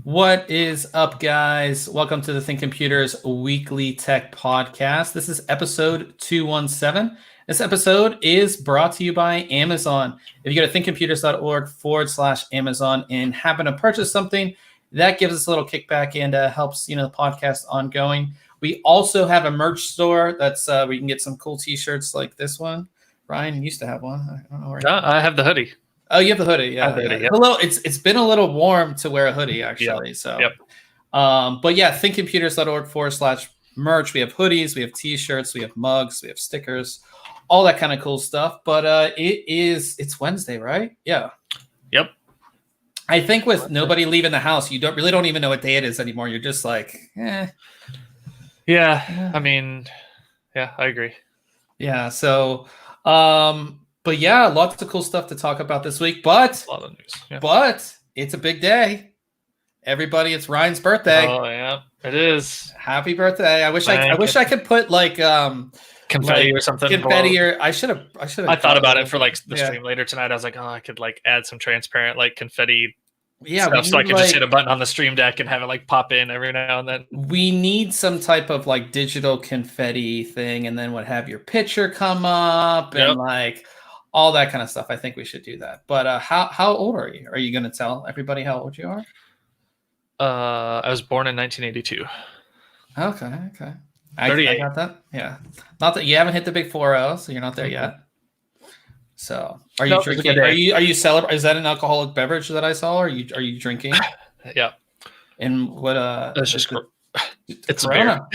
What is up, guys? Welcome to the ThinkComputers Weekly Tech Podcast. This is episode 217. This episode is brought to you by Amazon. If you go to thinkcomputers.org/Amazon and happen to purchase something, that gives us a little kickback and helps the podcast ongoing. We also have a merch store that's we can get some cool T-shirts like this one. Ryan used to have one. I don't know where. I have the hoodie. Oh, you have the hoodie, yeah. Yep. It's been a little warm to wear a hoodie, actually. Yep. So, yep. But yeah, thinkcomputers.org/merch. We have hoodies, we have T-shirts, we have mugs, we have stickers, all that kind of cool stuff. But it's Wednesday, right? Yeah. Yep. I think with nobody leaving the house, you don't even know what day it is anymore. You're just like, eh. Yeah. I mean, yeah, I agree. Yeah. So, but yeah, lots of cool stuff to talk about this week. But a lot of news. Yeah. But it's a big day. Everybody, it's Ryan's birthday. Oh yeah, it is. Happy birthday! I wish I could put like confetti or something. Confetti or I should have. I thought about it for like the stream later tonight. I was like, oh, I could like add some transparent like confetti. Yeah, stuff, so I could just hit a button on the stream deck and have it like pop in every now and then. We need some type of like digital confetti thing, and then have your picture come up and like all that kind of stuff. I think we should do that. But how old are you? Are you going to tell everybody how old you are? I was born in 1982. Okay. 38. I got that. Yeah. Not that you haven't hit the big 4-0, so you're not there yet. So, are you drinking? Are you celebrating? Is that an alcoholic beverage that I saw? Or are you drinking? Yeah. And what? It's just it's Corona.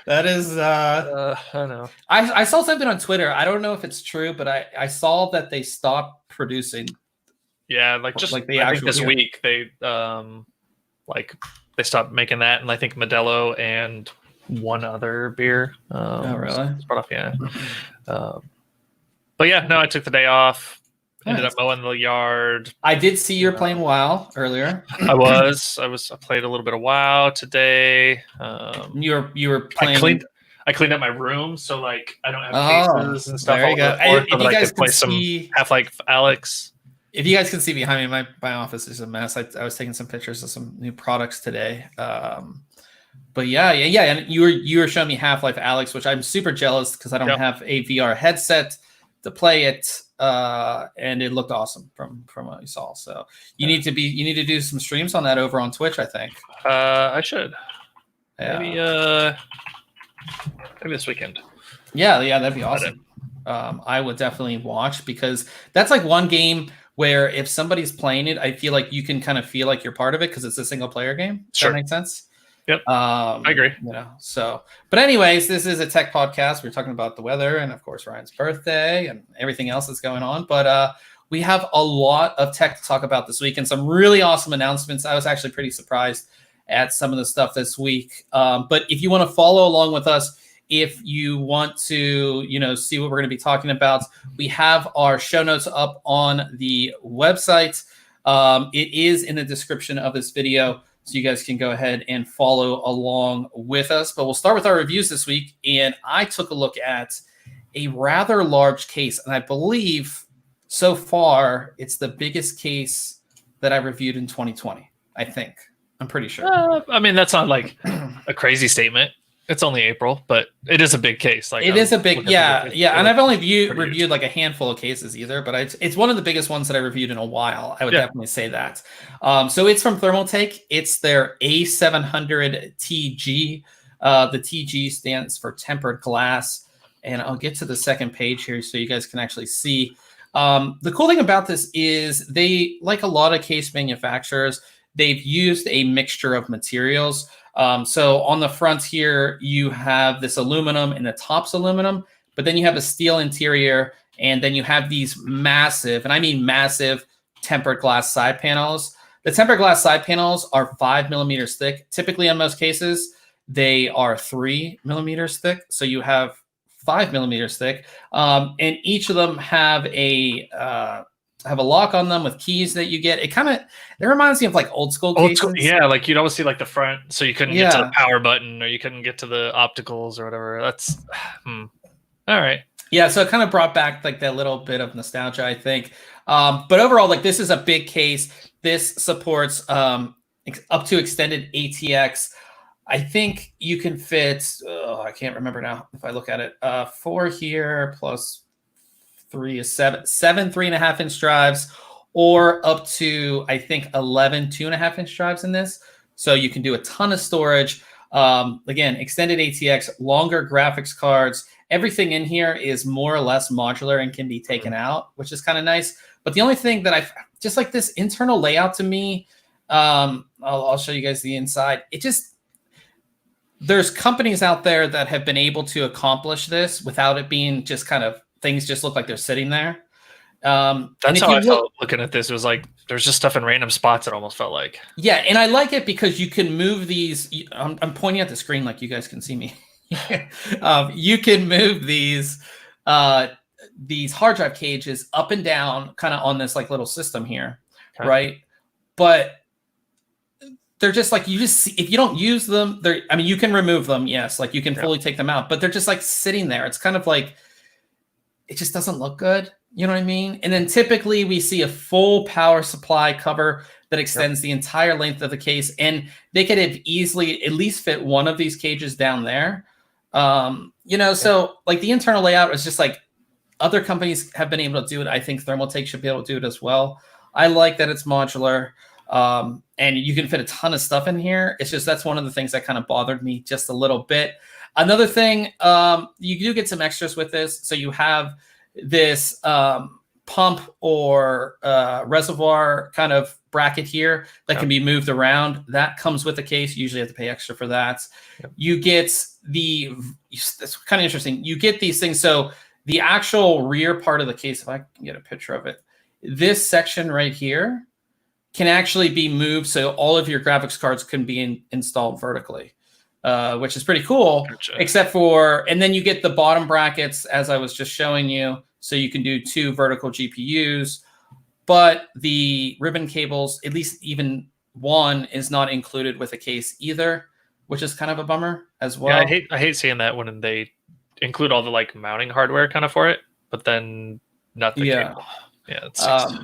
That is. I know. I saw something on Twitter. I don't know if it's true, but I saw that they stopped producing. Yeah, I think this week they they stopped making that, and I think Modelo and one other beer. Oh, really? It's brought up, yeah. But yeah, no, I took the day off. Nice. Ended up mowing the yard. I did see you were playing WoW earlier. I played a little bit of WoW today. You were playing. I cleaned up my room, so like I don't have cases and stuff. There you go. If you guys could play some Half-Life Alyx. If you guys can see behind me, my office is a mess. I was taking some pictures of some new products today. But yeah, and you were showing me Half-Life Alyx, which I'm super jealous because I don't have a VR headset to play it, and it looked awesome from what you saw. So you need to do some streams on that over on Twitch, I think. I should. Yeah. Maybe this weekend. Yeah, that'd be awesome. I would definitely watch because that's like one game where if somebody's playing it, I feel like you can kind of feel like you're part of it because it's a single player game. Does that make sense? Yep. I agree. But anyways, this is a tech podcast. We're talking about the weather and of course Ryan's birthday and everything else that's going on. But we have a lot of tech to talk about this week and some really awesome announcements. I was actually pretty surprised at some of the stuff this week. But if you want to follow along with us, if you want to, see what we're going to be talking about, we have our show notes up on the website. It is in the description of this video, so you guys can go ahead and follow along with us. But we'll start with our reviews this week. And I took a look at a rather large case. And I believe so far it's the biggest case that I reviewed in 2020, I think. I'm pretty sure. I mean, that's not like a crazy statement. It's only April, but it is a big case. Like it is a big, yeah. And I've only reviewed like a handful of cases either, but it's one of the biggest ones that I reviewed in a while. I would definitely say that. So it's from Thermaltake. It's their A700TG. The TG stands for tempered glass, and I'll get to the second page here so you guys can actually see. The cool thing about this is they, like a lot of case manufacturers, they've used a mixture of materials. So on the front here, you have this aluminum and the top's aluminum, but then you have a steel interior, and then you have these massive, and I mean massive, tempered glass side panels. The tempered glass side panels are 5 millimeters thick. Typically, in most cases, they are 3 millimeters thick. So you have 5 millimeters thick, and each of them have a lock on them with keys that you get. It reminds me of like old school cases. Yeah, like you'd always see like the front, so you couldn't get to the power button or you couldn't get to the opticals or whatever. That's all right. Yeah, so it kind of brought back like that little bit of nostalgia, I think. But overall, like this is a big case. This supports up to extended ATX. I think you can fit, I can't remember now if I look at it. 4 here plus 3 is 7. 7 3.5-inch drives, or up to, I think, 11 2.5-inch drives in this. So you can do a ton of storage. Again, extended ATX, longer graphics cards. Everything in here is more or less modular and can be taken out, which is kind of nice. But the only thing that I just like this internal layout to me, I'll show you guys the inside. It just, there's companies out there that have been able to accomplish this without it being just kind of things just look like they're sitting there. That's how I felt looking at this. It was like there's just stuff in random spots. It almost felt like. Yeah, and I like it because you can move these. I'm pointing at the screen like you guys can see me. You can move these hard drive cages up and down, kind of on this like little system here, okay. Right? But they're just like, you just see, if you don't use them, I mean, you can remove them, yes, like you can fully take them out, but they're just like sitting there. It's kind of like, it just doesn't look good. You know what I mean? And then typically we see a full power supply cover that extends the entire length of the case, and they could have easily at least fit one of these cages down there. You know, so like the internal layout is just like other companies have been able to do it. I think Thermaltake should be able to do it as well. I like that it's modular. And you can fit a ton of stuff in here. It's just, that's one of the things that kind of bothered me just a little bit. Another thing, you do get some extras with this. So you have this pump or reservoir kind of bracket here that can be moved around. That comes with the case. You usually have to pay extra for that. You get that's kind of interesting. You get these things. So the actual rear part of the case, if I can get a picture of it, this section right here can actually be moved, so all of your graphics cards can be installed vertically, which is pretty cool. Gotcha. Except for, and then you get the bottom brackets, as I was just showing you, so you can do 2 vertical GPUs, but the ribbon cables, at least even one, is not included with a case either, which is kind of a bummer as well. Yeah, I hate seeing that when they include all the like mounting hardware kind of for it, but then not the cable. Yeah, it sucks.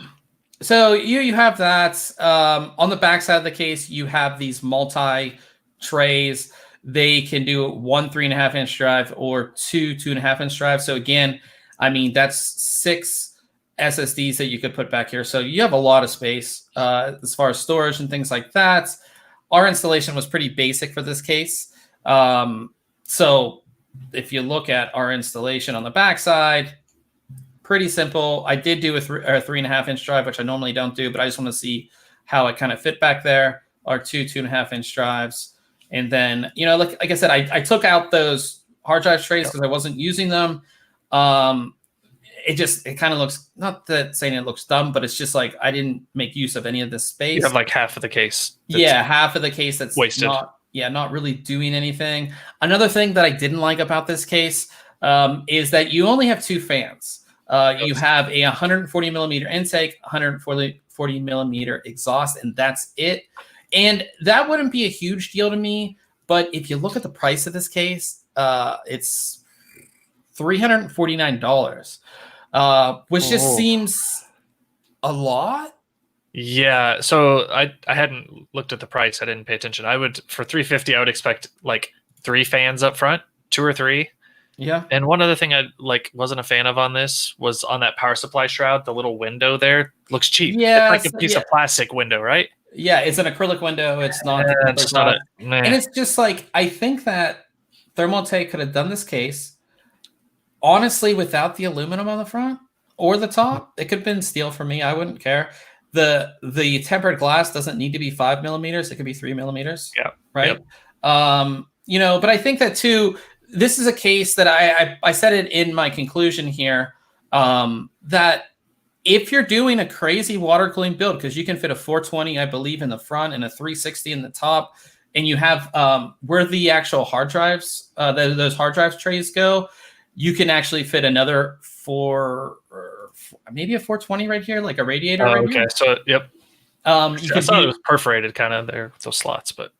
So you have that. On the back side of the case, you have these multi trays. They can do 1 3.5-inch drive or 2 2.5-inch drives. So again, I mean, that's 6 SSDs that you could put back here. So you have a lot of space as far as storage and things like that. Our installation was pretty basic for this case. So if you look at our installation on the back side, pretty simple. I did do a 3.5-inch drive, which I normally don't do, but I just want to see how it kind of fit back there. Our 2 2.5-inch drives. And then, you know, like I said, I took out those hard drive trays because I wasn't using them. It kind of looks, not that saying it looks dumb, but it's just like I didn't make use of any of this space. You have like half of the case. Yeah, half of the case that's wasted. Not really doing anything. Another thing that I didn't like about this case is that you only have 2 fans. You have a 140 millimeter intake, 140 millimeter exhaust, and that's it. And that wouldn't be a huge deal to me. But if you look at the price of this case, it's $349, which just seems a lot. Yeah. So I hadn't looked at the price. I didn't pay attention. For $350, I would expect like 3 fans up front, 2 or 3. Yeah. And one other thing I wasn't a fan of on this was on that power supply shroud, the little window there looks cheap. Yeah. It's like a piece of plastic window, right? Yeah, it's an acrylic window. It's not. And it's just like, I think that Thermaltake could have done this case honestly without the aluminum on the front or the top. It could have been steel for me. I wouldn't care. The tempered glass doesn't need to be 5 millimeters. It could be 3 millimeters. Yeah. Right. Yep. You know, but I think that too, this is a case that I said it in my conclusion here, that if you're doing a crazy water cooling build, because you can fit a 420, I believe, in the front and a 360 in the top, and you have where the actual hard drives, those hard drives trays go, you can actually fit another maybe a 420 right here, like a radiator. Okay, here. So yep. I thought it was perforated kind of there, those slots, but.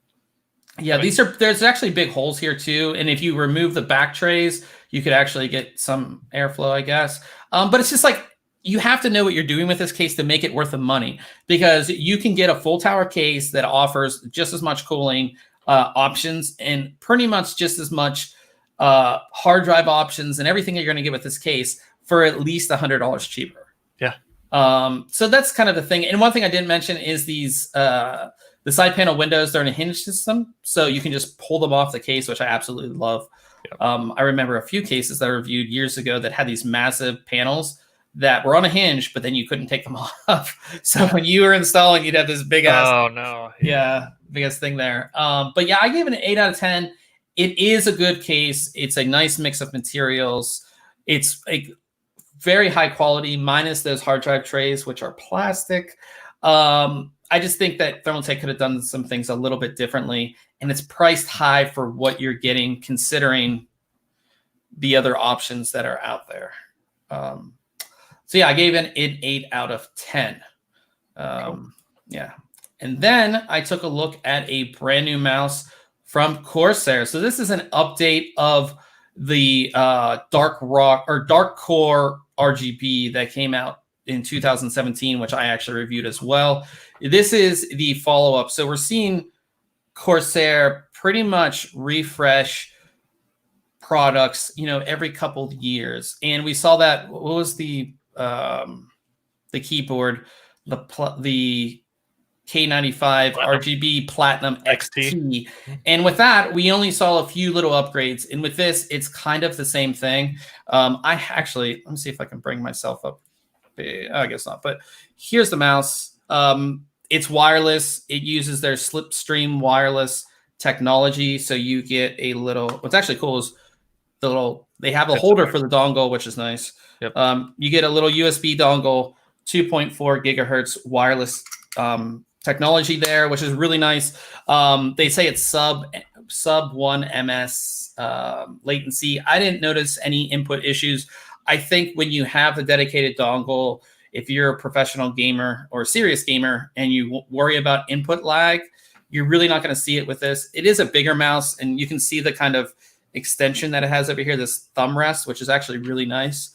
Yeah, there's actually big holes here too. And if you remove the back trays, you could actually get some airflow, I guess. But it's just like, you have to know what you're doing with this case to make it worth the money, because you can get a full tower case that offers just as much cooling options and pretty much just as much hard drive options and everything that you're going to get with this case for at least $100 cheaper. Yeah. So that's kind of the thing. And one thing I didn't mention is these the side panel windows. They're in a hinge system, so you can just pull them off the case, which I absolutely love. Yep. I remember a few cases that I reviewed years ago that had these massive panels that were on a hinge, but then you couldn't take them off. So when you were installing, you'd have this big ass, biggest thing there. But yeah, I gave it an 8 out of 10. It is a good case. It's a nice mix of materials. It's a very high quality, minus those hard drive trays, which are plastic. I just think that Thermaltake could have done some things a little bit differently, and it's priced high for what you're getting, considering the other options that are out there. So yeah, I gave it an 8 out of 10. Cool. Yeah. And then I took a look at a brand new mouse from Corsair. So this is an update of the Dark Core RGB that came out in 2017, which I actually reviewed as well. This is the follow-up. So we're seeing Corsair pretty much refresh products, every couple of years. And we saw that, what was the keyboard, the K95 RGB Platinum XT. And with that, we only saw a few little upgrades. And with this, it's kind of the same thing. Let me see if I can bring myself up. I guess not, but here's the mouse. It's wireless. It uses their Slipstream wireless technology. So you get a little, what's actually cool is they have a holder for the dongle, which is nice. Yep. You get a little USB dongle, 2.4 gigahertz wireless technology there, which is really nice. They say it's sub 1 ms latency. I didn't notice any input issues. I think when you have the dedicated dongle, if you're a professional gamer or a serious gamer and you worry about input lag, you're really not going to see it with this. It is a bigger mouse, and you can see the kind of extension that it has over here, this thumb rest, which is actually really nice.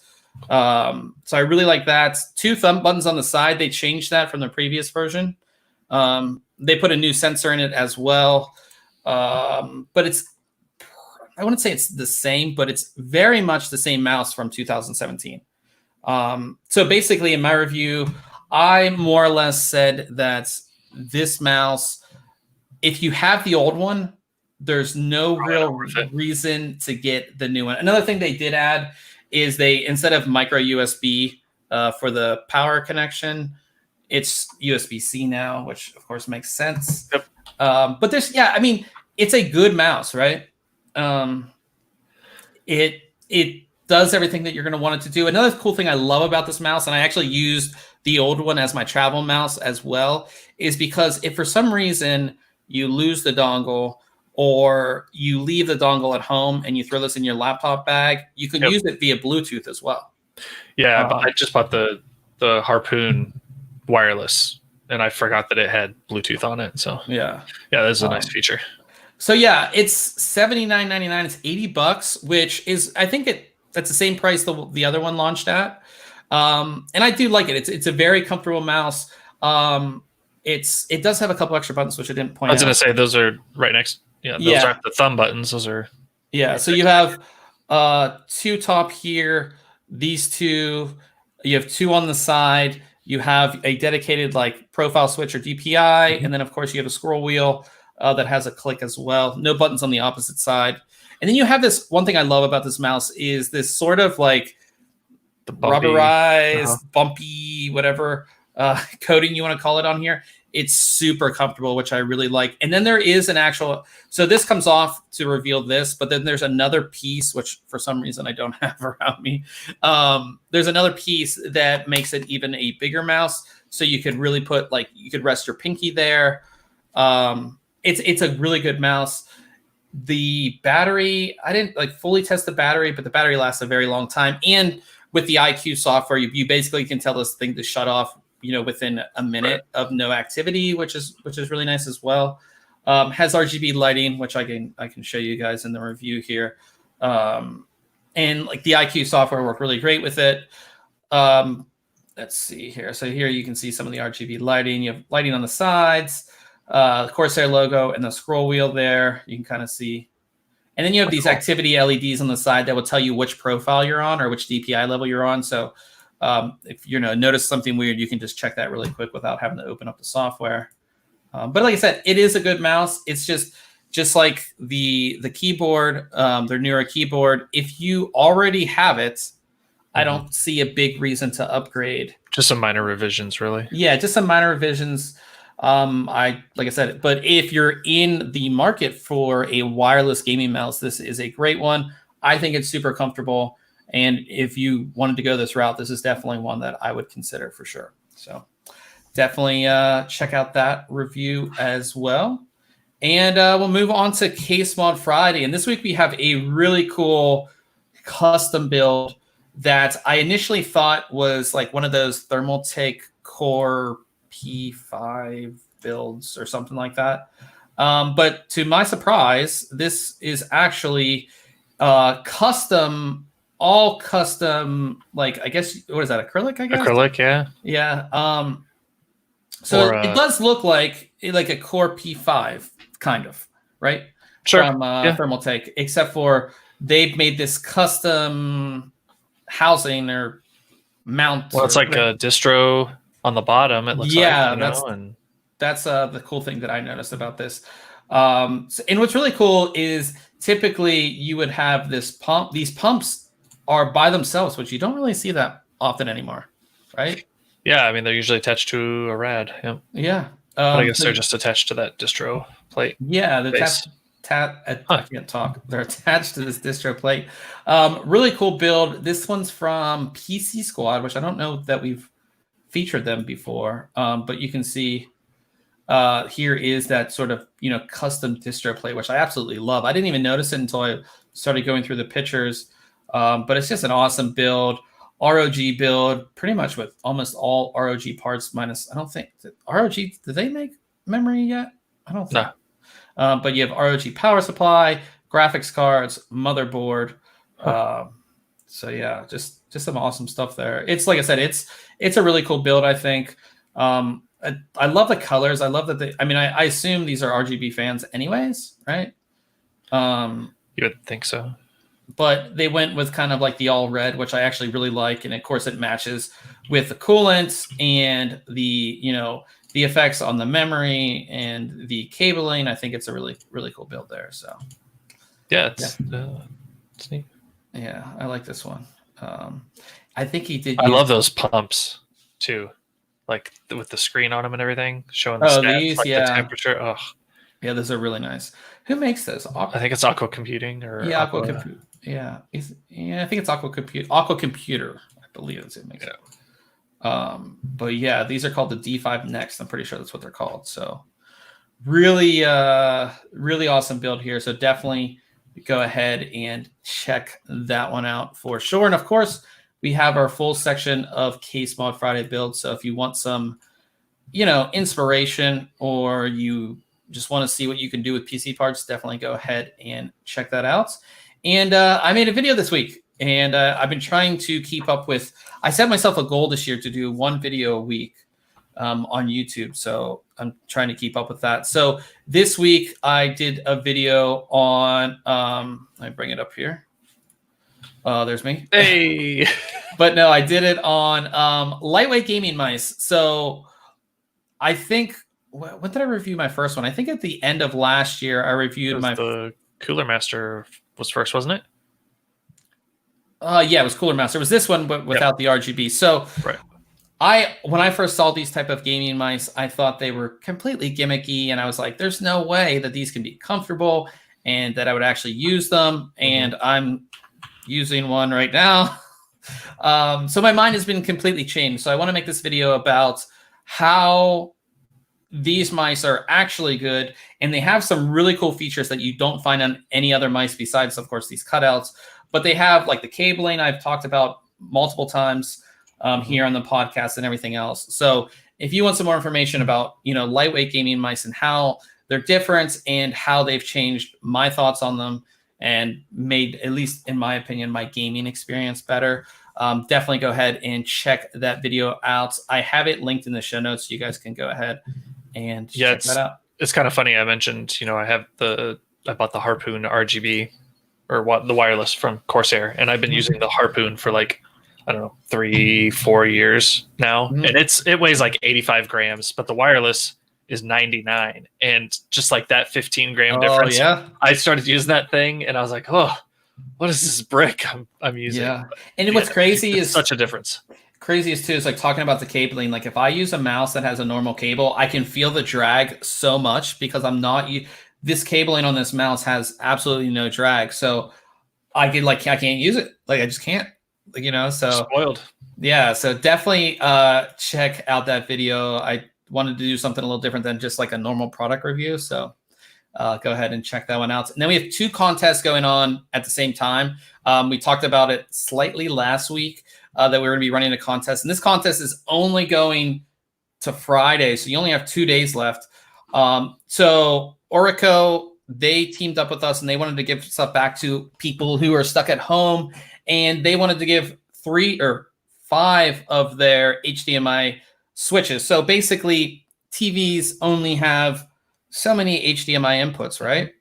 So I really like that. 2 thumb buttons on the side. They changed that from the previous version. They put a new sensor in it as well. But I wouldn't say it's the same, but it's very much the same mouse from 2017. So basically in my review, I more or less said that this mouse, if you have the old one, there's no real reason to get the new one. Another thing they did add is instead of micro USB for the power connection, it's USB-C now, which of course makes sense. Yep. But it's a good mouse, right? It does everything that you're going to want it to do. Another cool thing I love about this mouse, and I actually used the old one as my travel mouse as well, is because if for some reason you lose the dongle or you leave the dongle at home and you throw this in your laptop bag, you can use it via Bluetooth as well. Yeah, I just bought the Harpoon wireless, and I forgot that it had Bluetooth on it. So yeah, this is a nice feature. So yeah, it's $79.99. It's $80, which is, I think that's the same price the other one launched at. And I do like it. It's a very comfortable mouse. It does have a couple extra buttons, which I didn't point out. I was going to say those are right next. Yeah, those aren't the thumb buttons. Those are. Yeah, so you have 2 top here. These 2. You have 2 on the side. You have a dedicated profile switch or DPI, and then of course you have a scroll wheel that has a click as well. No buttons on the opposite side. And then you have this one thing I love about this mouse is this sort of the bumpy, rubberized, bumpy, whatever coating you want to call it on here. It's super comfortable, which I really like. And then there is an actual, so this comes off to reveal this, but then there's another piece, which for some reason I don't have around me. There's another piece that makes it even a bigger mouse. So you could really put you could rest your pinky there. It's a really good mouse. The battery, I didn't fully test the battery, but the battery lasts a very long time. And with the IQ software, you basically can tell this thing to shut off, within a minute of no activity, which is really nice as well. Has RGB lighting, which I can show you guys in the review here. and like the IQ software worked really great with it. Let's see here. So here you can see some of the RGB lighting. You have lighting on the sides, the Corsair logo, and the scroll wheel there. You can kind of see. And then you have these activity LEDs on the side that will tell you which profile you're on or which DPI level you're on. So if you notice something weird, you can just check that really quick without having to open up the software. But like I said, it is a good mouse. It's just like the keyboard, their newer keyboard. If you already have it, I don't see a big reason to upgrade. Just some minor revisions, really. Yeah, just some minor revisions. Like I said, but if you're in the market for a wireless gaming mouse, this is a great one. I think it's super comfortable. And if you wanted to go this route, this is definitely one that I would consider for sure. So definitely check out that review as well. And we'll move on to Case Mod Friday. And this week we have a really cool custom build that I initially thought was like one of those Thermaltake Core P5 builds or something like that. But to my surprise, this is actually custom, like, I guess, what is that, acrylic, I guess? Acrylic, yeah. Yeah. So it does look like a Core P5, kind of, right? Sure. From Thermaltake, except for they've made this custom housing or mount. Well, it's like a distro on the bottom. It looks like, that's the cool thing that I noticed about this. And what's really cool is typically you would have this pump. These pumps are by themselves, which you don't really see that often anymore, right? Yeah, I mean, they're usually attached to a rad. Yep. Yeah. But I guess they're just attached to that distro plate. Yeah, they're I can't talk. They're attached to this distro plate. Really cool build. This one's from PC Squad, which I don't know that we've featured them before. But you can see here is that sort of custom distro plate, which I absolutely love. I didn't even notice it until I started going through the pictures. But it's just an awesome build. ROG build, pretty much with almost all ROG parts minus, I don't think, ROG, did they make memory yet? I don't think. No. But you have ROG power supply, graphics cards, motherboard. So yeah, just some awesome stuff there. It's like I said, it's a really cool build, I think. I love the colors. I love that I assume these are RGB fans anyways, right? You would think so. But they went with kind of like the all red, which I actually really like. And of course it matches with the coolant and the effects on the memory and the cabling. I think it's a really, really cool build there. So yeah, it's neat. Yeah, I like this one. I think he did. I love those pumps too, like with the screen on them and everything, showing the stats, the temperature. Oh, yeah, those are really nice. Who makes those? I think it's Aqua Computing or Aqua Computer. Yeah, I think it's Aqua Computer. I believe it's it makes it. But yeah, these are called the D5 Next. I'm pretty sure that's what they're called. So really, really awesome build here. So definitely go ahead and check that one out for sure. And of course, we have our full section of Case Mod Friday builds. So if you want some, inspiration, or you just want to see what you can do with PC parts, definitely go ahead and check that out. And I made a video this week, and I've been trying to keep up with. I set myself a goal this year to do one video a week on YouTube, so I'm trying to keep up with that. So this week I did a video on. Let me bring it up here. There's me. Hey, but no, I did it on lightweight gaming mice. So I think. When did I review my first one? I think at the end of last year I reviewed the Cooler Master was first, wasn't it? Yeah, it was Cooler Master. It was this one, but without the RGB. So right. When I first saw these type of gaming mice, I thought they were completely gimmicky, and I was like, there's no way that these can be comfortable and that I would actually use them. And I'm using one right now. So my mind has been completely changed. So I want to make this video about how these mice are actually good, and they have some really cool features that you don't find on any other mice besides, of course, these cutouts. But they have like the cabling I've talked about multiple times here on the podcast and everything else. So if you want some more information about, lightweight gaming mice and how they're different and how they've changed my thoughts on them and made, at least in my opinion, my gaming experience better. Definitely go ahead and check that video out. I have it linked in the show notes, so you guys can go ahead and check that out. It's kind of funny. I mentioned, I bought the Harpoon RGB or the wireless from Corsair, and I've been using the Harpoon for like, I don't know, 3-4 years now, and it weighs like 85 grams, but the wireless is 99, and just like that 15 gram difference. Yeah, I started using that thing, and I was like, oh, what is this brick I'm using? Yeah, and what's crazy is such a difference. Craziest too is like talking about the cabling. Like if I use a mouse that has a normal cable, I can feel the drag so much because I'm not. This cabling on this mouse has absolutely no drag, so I can't use it. Like I just can't. So spoiled. Yeah, so definitely check out that video. I wanted to do something a little different than just like a normal product review, so go ahead and check that one out. And then we have 2 contests going on at the same time. We talked about it slightly last week that we were going to be running a contest, and this contest is only going to Friday, so you only have 2 days left. So Orico, they teamed up with us, and they wanted to give stuff back to people who are stuck at home, and they wanted to give 3 or 5 of their HDMI switches. So basically, TVs only have so many HDMI inputs, right?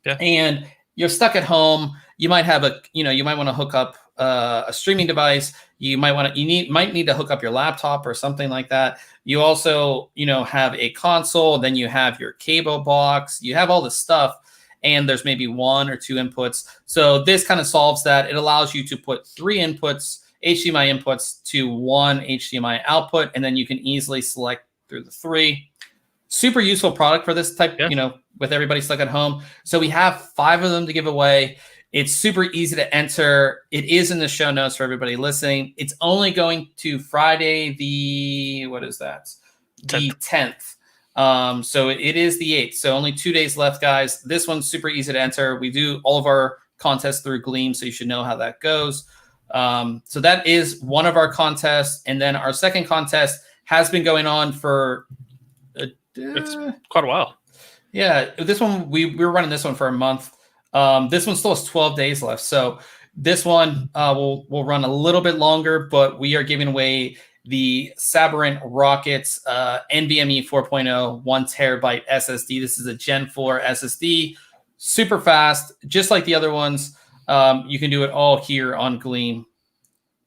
Yeah. And you're stuck at home. You might have you might want to hook up a streaming device. You might need to hook up your laptop or something like that. You also, have a console. Then you have your cable box. You have all this stuff, and there's maybe 1 or 2 inputs. So this kind of solves that. It allows you to put 3 inputs, HDMI inputs, to 1 HDMI output, and then you can easily select through the 3. Super useful product for this type, with everybody stuck at home. So we have 5 of them to give away. It's super easy to enter. It is in the show notes for everybody listening. It's only going to Friday, the 10th. So it is the 8th. So only 2 days left, guys. This one's super easy to enter. We do all of our contests through Gleam, so you should know how that goes. So that is one of our contests. And then our second contest has been going on for it's quite a while. Yeah, this one we were running this one for a month. This one still has 12 days left, so this one will run a little bit longer. But we are giving away the Cyberpunk Rockets NVMe 4.0 1 terabyte SSD. This is a Gen 4 SSD, super fast, just like the other ones. You can do it all here on Gleam.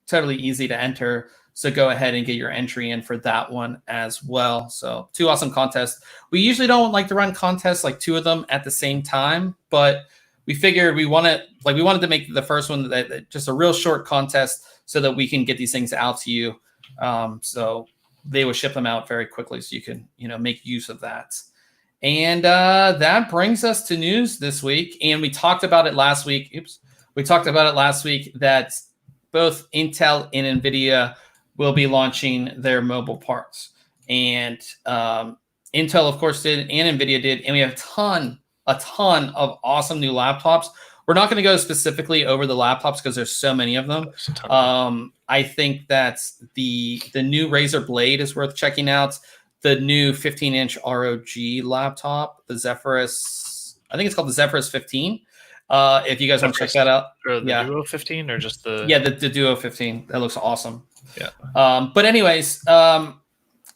Totally easy to enter. So go ahead and get your entry in for that one as well. So 2 awesome contests. We usually don't like to run contests like 2 of them at the same time, but we figured we wanted to make the first one that just a real short contest so that we can get these things out to you. So they will ship them out very quickly, so you can make use of that. And that brings us to news this week. And we talked about it last week. We talked about it last week that both Intel and NVIDIA will be launching their mobile parts. And Intel, of course, did, and NVIDIA did. And we have a ton of awesome new laptops. We're not going to go specifically over the laptops because there's so many of them. I think that the new Razer Blade is worth checking out. The new 15-inch ROG laptop, the Zephyrus, I think it's called the Zephyrus 15. If you guys want to check that out. Or the Duo 15 or just the... Yeah, the Duo 15. That looks awesome. Yeah. But anyways, so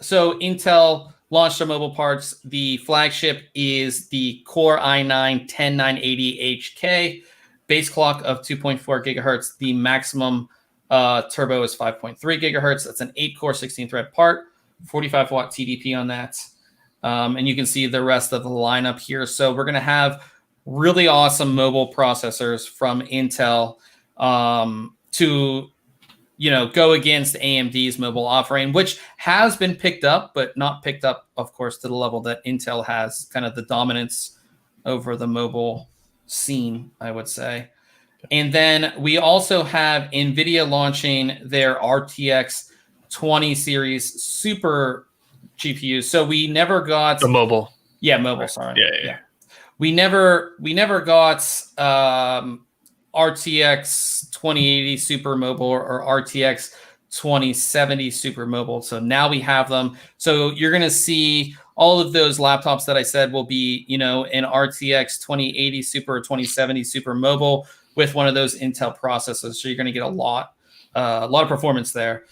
Intel launched their mobile parts. The flagship is the Core i9-10980HK, base clock of 2.4 gigahertz. The maximum turbo is 5.3 gigahertz. That's an 8-core, 16-thread part, 45-watt TDP on that. And you can see the rest of the lineup here. So we're going to have really awesome mobile processors from Intel to go against AMD's mobile offering, which has been picked up, but not picked up, of course, to the level that Intel has kind of the dominance over the mobile scene, I would say. And then we also have NVIDIA launching their RTX 20 series super GPUs. So we never got the mobile. Yeah, mobile. Sorry. Yeah. We never got RTX 2080 Super Mobile or RTX 2070 Super Mobile. So now we have them. So you're going to see all of those laptops that I said will be, an RTX 2080 Super or 2070 Super mobile with one of those Intel processors. So you're going to get a lot of performance there.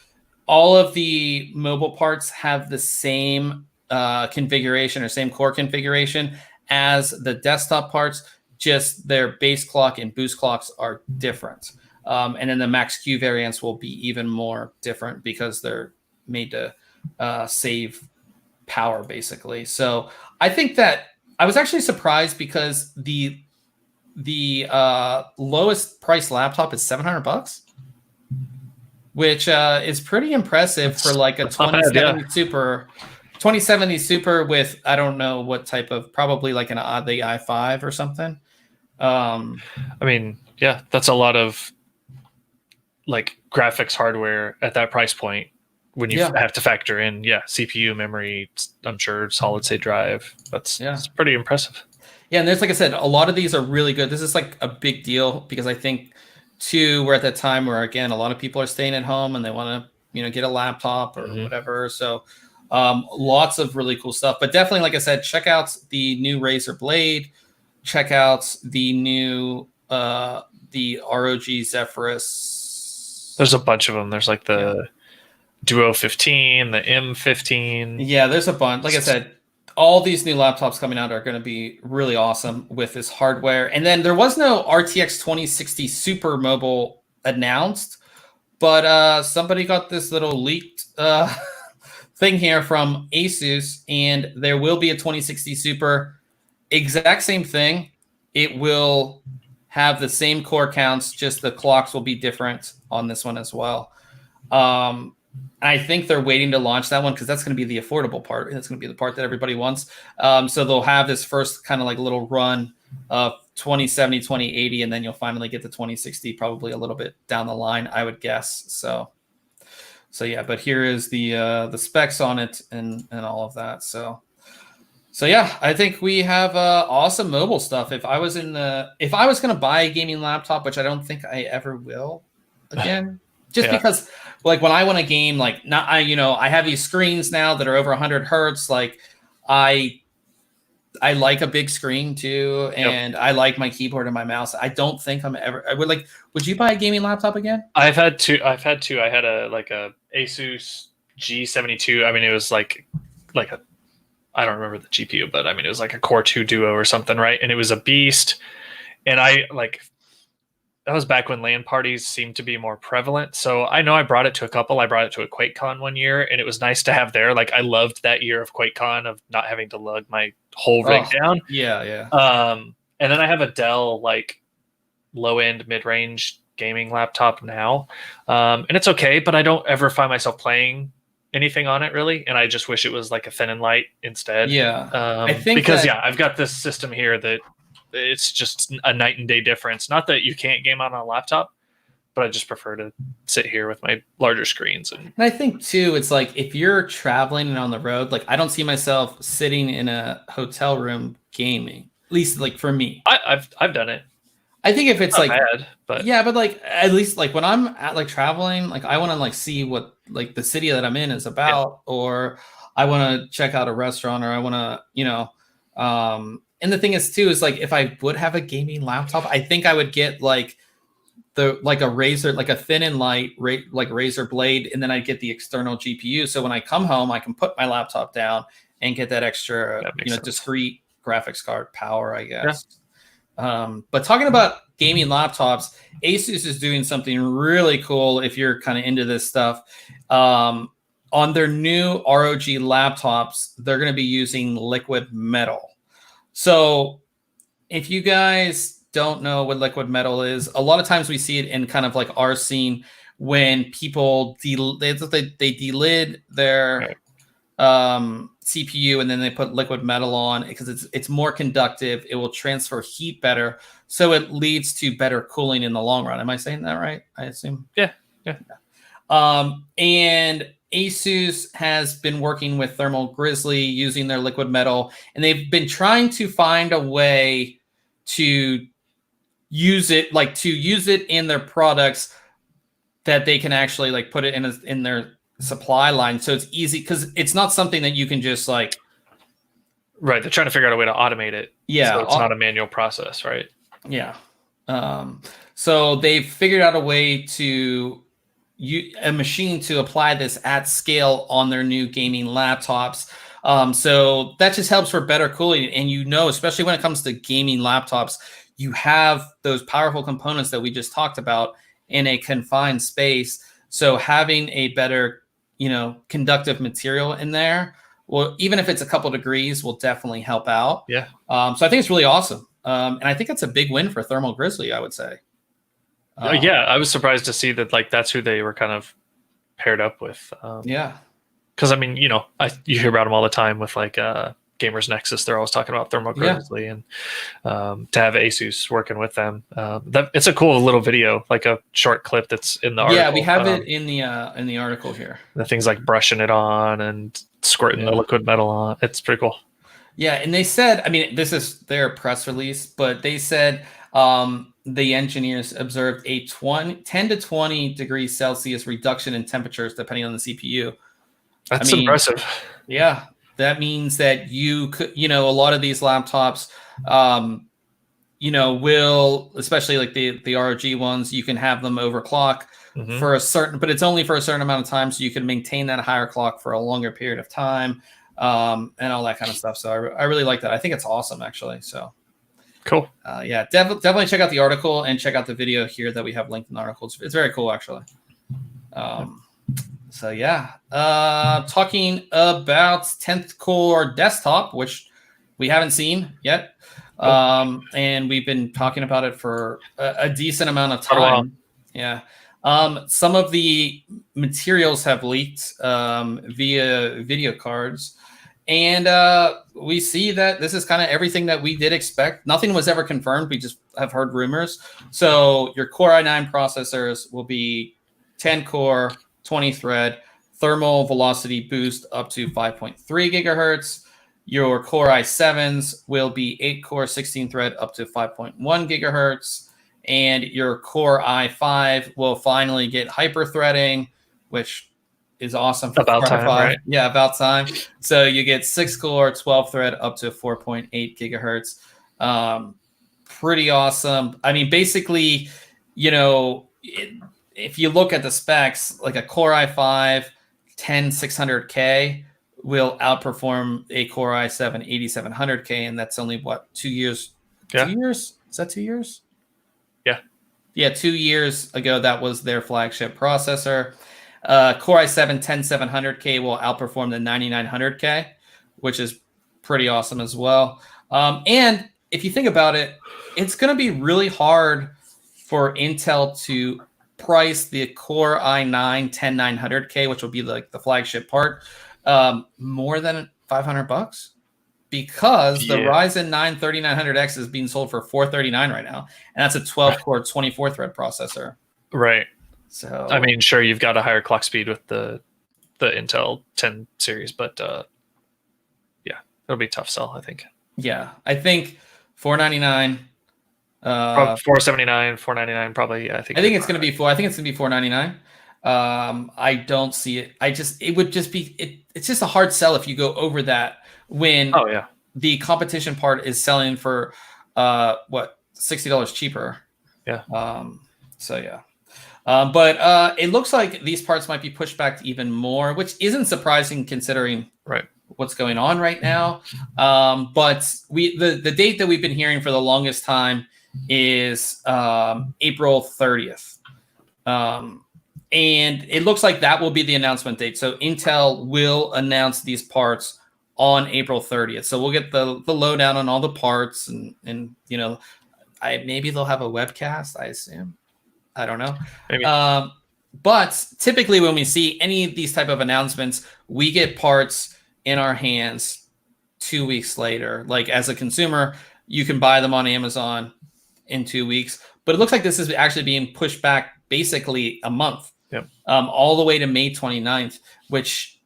All of the mobile parts have the same configuration or same core configuration as the desktop parts, just their base clock and boost clocks are different. And then the Max Q variants will be even more different because they're made to save power, basically. So I think that I was actually surprised because the lowest price laptop is $700, which is pretty impressive for like a 2070 Super. 2070 Super with, I don't know what type of, probably like the i5 or something. I mean, yeah, that's a lot of like graphics hardware at that price point when you have to factor in, CPU, memory, I'm sure solid state drive. It's pretty impressive. Yeah, and there's, like I said, a lot of these are really good. This is like a big deal because I think too, we're at that time where, again, a lot of people are staying at home and they want to, get a laptop or whatever. So lots of really cool stuff. But definitely, like I said, check out the new Razer Blade. Check out the new the ROG Zephyrus. There's a bunch of them. There's like the Duo 15, the M15. Yeah, there's a bunch. Like I said, all these new laptops coming out are going to be really awesome with this hardware. And then there was no RTX 2060 Super Mobile announced, but somebody got this little leaked thing here from ASUS, and there will be a 2060 Super. Exact same thing. It will have the same core counts, just the clocks will be different on this one as well. I think they're waiting to launch that one because that's going to be the affordable part. That's going to be the part that everybody wants. So they'll have this first kind of like little run of 2070, 2080, and then you'll finally get the 2060 probably a little bit down the line, I would guess. So yeah, but here is the specs on it and all of that. So yeah, I think we have awesome mobile stuff. If I was going to buy a gaming laptop, which I don't think I ever will again, just because like when I want to game, like I have these screens now that are over 100 hertz. Like I like a big screen too, and I like my keyboard and my mouse. I don't think would you buy a gaming laptop again? I've had two. I had a ASUS G72. I mean, it was like a, I don't remember the GPU, but I mean, it was like a Core 2 Duo or something, right? And it was a beast. And that was back when LAN parties seemed to be more prevalent. So I know I brought it to a couple. I brought it to a QuakeCon one year, and it was nice to have there. Like I loved that year of QuakeCon of not having to lug my whole rig down. Yeah. And then I have a Dell like low-end, mid-range gaming laptop now. And it's okay, but I don't ever find myself playing anything on it really, and I just wish it was like a thin and light instead. I think because I've got this system here that it's just a night and day difference. Not that you can't game on a laptop, but I just prefer to sit here with my larger screens. And I think too, it's like if you're traveling and on the road, like I don't see myself sitting in a hotel room gaming. At least like for me, I've done it. I think if it's not like bad, but like at least like when I'm at like traveling, like I want to like see what like the city that I'm in is about, or I want to check out a restaurant, or I want to, and the thing is too, is like if I would have a gaming laptop, I think I would get like a Razer, like a thin and light like Razer Blade, and then I'd get the external GPU. So when I come home, I can put my laptop down and get that extra, discrete graphics card power, I guess. Yeah. But talking about gaming laptops, ASUS is doing something really cool if you're kind of into this stuff. On their new ROG laptops, they're going to be using liquid metal. So if you guys don't know what liquid metal is, a lot of times we see it in kind of like our scene when people they delid their CPU and then they put liquid metal on because it's more conductive. It will transfer heat better, so it leads to better cooling in the long run. Am I saying that right? I assume. Yeah. And ASUS has been working with Thermal Grizzly using their liquid metal, and they've been trying to find a way to use it in their products that they can actually like put it in their supply line, so it's easy because it's not something that you can just like Right. They're trying to figure out a way to automate it. Yeah. So it's not a manual process, right? Yeah. So they've figured out a way to a machine to apply this at scale on their new gaming laptops. So that just helps for better cooling. And especially when it comes to gaming laptops, you have those powerful components that we just talked about in a confined space. So having a better, conductive material in there, well, even if it's a couple degrees, will definitely help out. Yeah. So I think it's really awesome. And I think it's a big win for Thermal Grizzly, I would say. Yeah, I was surprised to see that that's who they were kind of paired up with. Yeah. Because I mean, you hear about them all the time with Gamers Nexus. They're always talking about Thermal Grizzly, and to have ASUS working with them, it's a cool little video, like a short clip that's in the article. Yeah, we have it in the article here. The things like brushing it on and squirting the liquid metal on. It's pretty cool. Yeah, and they said, I mean, this is their press release, but they said the engineers observed a 10 to 20 degrees Celsius reduction in temperatures depending on the CPU. That's impressive. Yeah, that means that you could, a lot of these laptops, will, especially like the ROG ones, you can have them overclock for but it's only for a certain amount of time, so you can maintain that higher clock for a longer period of time, and all that kind of stuff. So I really like that. I think it's awesome, actually. So cool. Yeah, definitely check out the article and check out the video here that we have linked in the article. It's very cool, actually. So yeah, talking about 10th core desktop, which we haven't seen yet, and we've been talking about it for a decent amount of time. Yeah, some of the materials have leaked via video cards, and we see that this is kind of everything that we did expect. Nothing was ever confirmed. We just have heard rumors. So your Core i9 processors will be 10 core. 20 thread, thermal velocity boost up to 5.3 gigahertz. Your Core i7s will be 8 core, 16 thread up to 5.1 gigahertz. And your Core i5 will finally get hyper threading, which is awesome for about time, right? Yeah, about time. So you get 6 core, 12 thread up to 4.8 gigahertz. Pretty awesome. I mean, basically, if you look at the specs, like a Core i5 10600K will outperform a Core i7 8700K, and that's only 2 years? Yeah. 2 years? Is that 2 years? Yeah. Yeah, 2 years ago, that was their flagship processor. Core i7 10700K will outperform the 9900K, which is pretty awesome as well. And if you think about it, it's going to be really hard for Intel to price the Core i9 10900K, which will be like the flagship part, more than $500, because the Ryzen 9 3900X is being sold for $439 right now, and that's a 12 core 24 thread processor. Right. So I mean, sure, you've got a higher clock speed with the Intel 10 series, but yeah, it'll be a tough sell, I think. Yeah, I think $499. 479, 499, probably. Yeah, I think it's going to be I think it's going to be $499. I don't see it. It would just be it's just a hard sell if you go over that when the competition part is selling for $60 cheaper. Yeah. So yeah. But it looks like these parts might be pushed back to even more, which isn't surprising considering what's going on right now. But the date that we've been hearing for the longest time is April 30th. And it looks like that will be the announcement date. So Intel will announce these parts on April 30th. So we'll get the lowdown on all the parts, and maybe they'll have a webcast, I assume. I don't know. Maybe. But typically when we see any of these type of announcements, we get parts in our hands 2 weeks later. Like as a consumer, you can buy them on Amazon in 2 weeks. But it looks like this is actually being pushed back basically a month, all the way to May 29th, which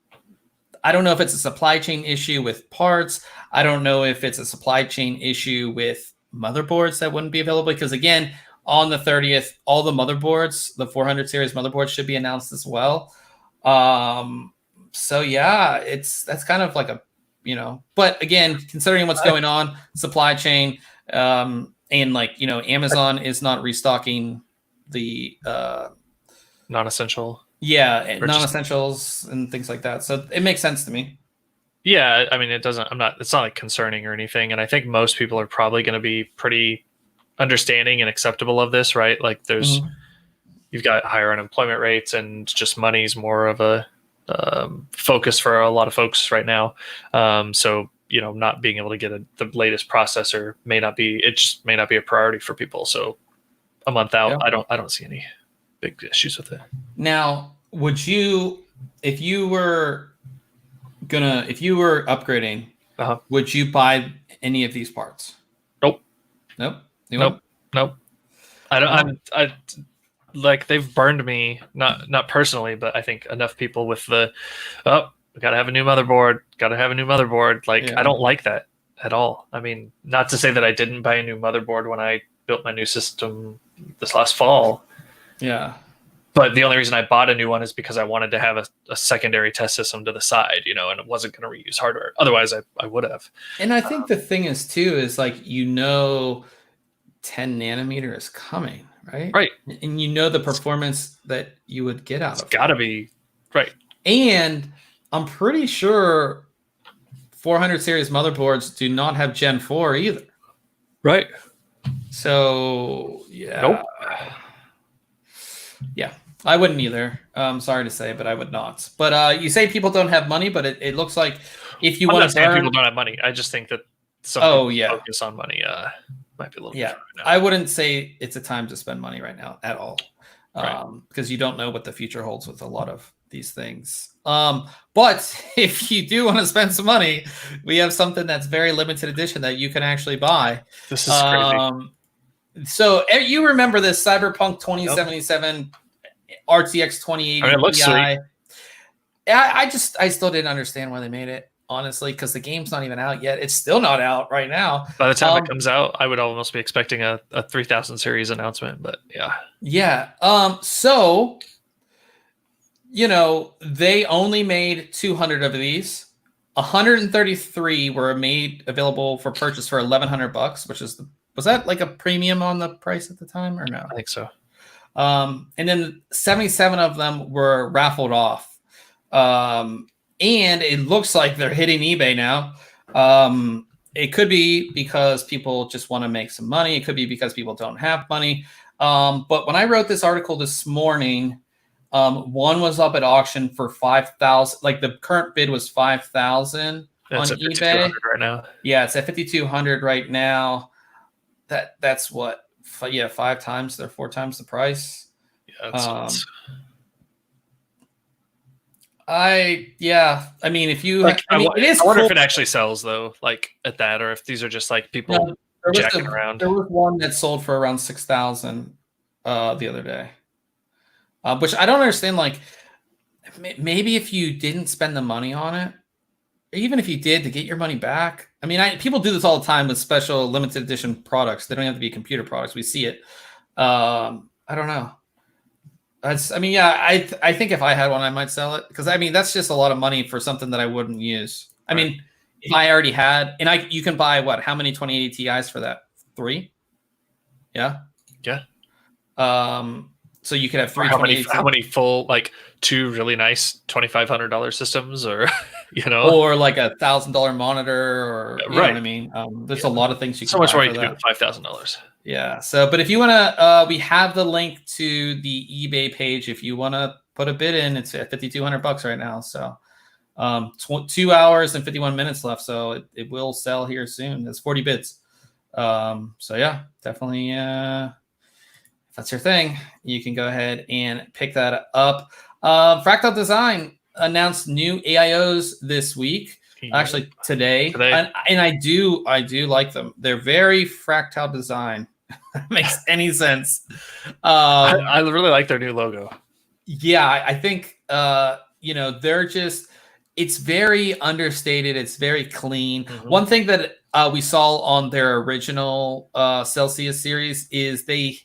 I don't know if it's a supply chain issue with parts. I don't know if it's a supply chain issue with motherboards that wouldn't be available, because again, on the 30th, all the motherboards, the 400 series motherboards, should be announced as well. So yeah, that's kind of like a But again, considering what's going on, supply chain, and like, Amazon is not restocking the non-essential. Non-essentials and things like that. So it makes sense to me. Yeah, I mean, it's not like concerning or anything. And I think most people are probably going to be pretty understanding and acceptable of this, right? Like you've got higher unemployment rates, and just money's more of a focus for a lot of folks right now. So, not being able to get the latest processor may not be a priority for people. So a month out, I don't see any big issues with it. Now, would you, if you were upgrading, would you buy any of these parts? Nope. Nope. I don't. I like, they've burned me, not personally, but I think enough people with we gotta have a new motherboard. Like, I don't like that at all. I mean, not to say that I didn't buy a new motherboard when I built my new system this last fall. Yeah. But the only reason I bought a new one is because I wanted to have a secondary test system to the side, and it wasn't going to reuse hardware. Otherwise, I would have. And I think the thing is too, is like, 10 nanometer is coming, right? Right. And the performance that you would get out of it. It's got to be, right. And I'm pretty sure 400 series motherboards do not have Gen 4 either. Right. So, yeah. Nope. Yeah, I wouldn't either. Sorry to say, but I would not. But you say people don't have money, but it looks like if you want to burn... people don't have money. I just think that some focus on money might be a little different right now. I wouldn't say it's a time to spend money right now at all, because you don't know what the future holds with a lot of these things. But if you do want to spend some money, we have something that's very limited edition that you can actually buy. This is crazy. So you remember this Cyberpunk 2077 RTX 2080 it looks Ti? I still didn't understand why they made it, honestly, because the game's not even out yet. It's still not out right now. By the time it comes out, I would almost be expecting a 3000 series announcement, but yeah. Yeah. So, they only made 200 of these. 133 were made available for purchase for $1,100, which is was that like a premium on the price at the time or no? I think so. And then 77 of them were raffled off. And it looks like they're hitting eBay now. It could be because people just want to make some money. It could be because people don't have money. But when I wrote this article this morning, one was up at auction for 5,000. Like, the current bid was 5,000 on eBay right now. Yeah, it's at 5,200 right now. That's what? 5 times or 4 times the price. Yeah, that's I mean, if you, like, I wonder if it actually sells though, like at that, or if these are just like people jacking around. There was one that sold for around 6,000 the other day, which I don't understand. Like, maybe if you didn't spend the money on it, even if you did, to get your money back. I mean, people do this all the time with special limited edition products. They don't have to be computer products. We see it. I don't know. I think if I had one, I might sell it, because I mean, that's just a lot of money for something that I wouldn't use. I mean, if I already had, and you can buy how many 2080 Ti's for that? 3? Yeah. Yeah. So you could have 3. How many full, like, 2 really nice $2,500 systems, or or like $1,000 monitor, or you know what I mean. There's a lot of things you can. So much more you can do with $5,000. Yeah. So, but if you want to, we have the link to the eBay page. If you want to put a bid in, it's at $5,200 right now. So, 2 hours and 51 minutes left. So it will sell here soon. It's 40 bids. So yeah, definitely. If that's your thing, you can go ahead and pick that up. Fractal Design announced new AIOs this week. Actually, today. And I do like them. They're very Fractal Design. Makes any sense. I really like their new logo. Yeah, I think they're just, it's very understated. It's very clean. Mm-hmm. One thing that we saw on their original Celsius series is the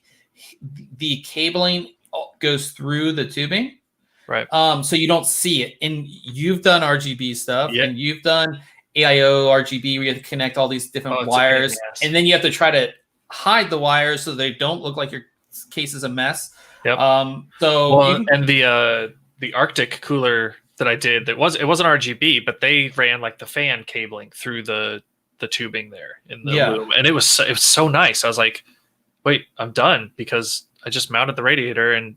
cabling goes through the tubing. Right. So you don't see it. And you've done RGB stuff, and you've done AIO, RGB, where you have to connect all these different wires, and then you have to try to hide the wires so they don't look like your case is a mess. Yep. And the Arctic cooler that I did, it wasn't RGB, but they ran like the fan cabling through the tubing there in the loom, and it was so nice. I was like, wait, I'm done, because I just mounted the radiator, and